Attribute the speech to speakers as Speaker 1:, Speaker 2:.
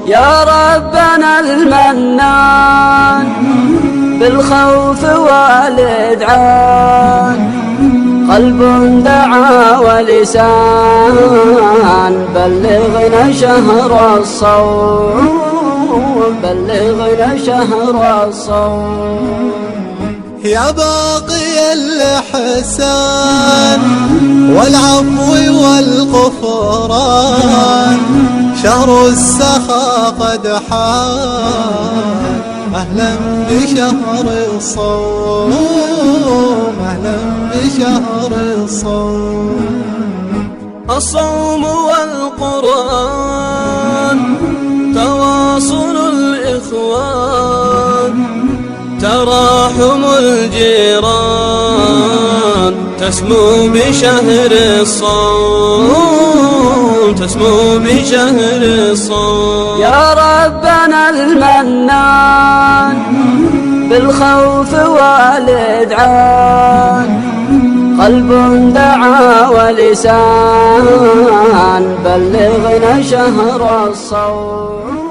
Speaker 1: يا ربنا المنان بالخوف والإذعان، قلب دعا ولسان بلغنا شهر الصوم، بلغنا شهر الصوم.
Speaker 2: يا باقي الإحسان والعفو والغفران، شهر السخاء قد حان، أهلا بشهر الصوم، أهلا بشهر الصوم.
Speaker 1: الصوم والقرآن تواصل الإخوان، تراحم الجيران، تسمو بشهر الصوم، تسمو بشهر الصوم. يا ربنا المنان بالخوف والإذعان، قلب دعا ولسان بلغنا شهر الصوم.